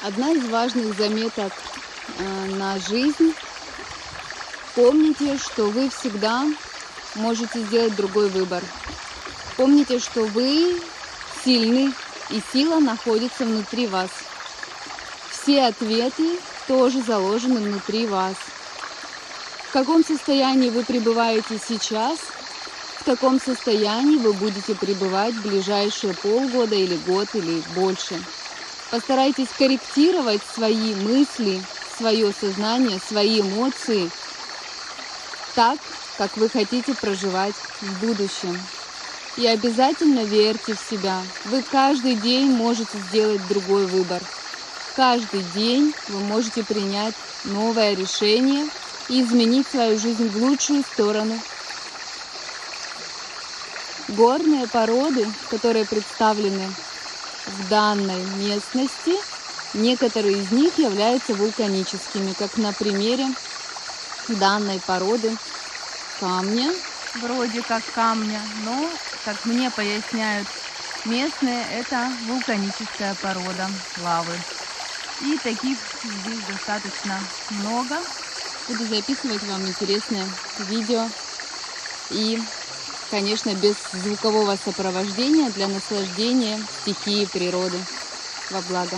Одна из важных заметок на жизнь. Помните, что вы всегда можете сделать другой выбор. Помните, что вы сильны, и сила находится внутри вас. Все ответы тоже заложены внутри вас. В каком состоянии вы пребываете сейчас, в таком состоянии вы будете пребывать в ближайшие полгода или год или больше. Постарайтесь корректировать свои мысли, свое сознание, свои эмоции так, как вы хотите проживать в будущем. И обязательно верьте в себя. Вы каждый день можете сделать другой выбор. Каждый день вы можете принять новое решение и изменить свою жизнь в лучшую сторону. Горные породы, которые представлены в данной местности, некоторые из них являются вулканическими, как на примере данной породы камня, вроде как камня, но, как мне поясняют местные, это вулканическая порода лавы. И таких здесь достаточно много. Буду записывать вам интересные видео и, конечно, без звукового сопровождения для наслаждения стихии природы. Во благо.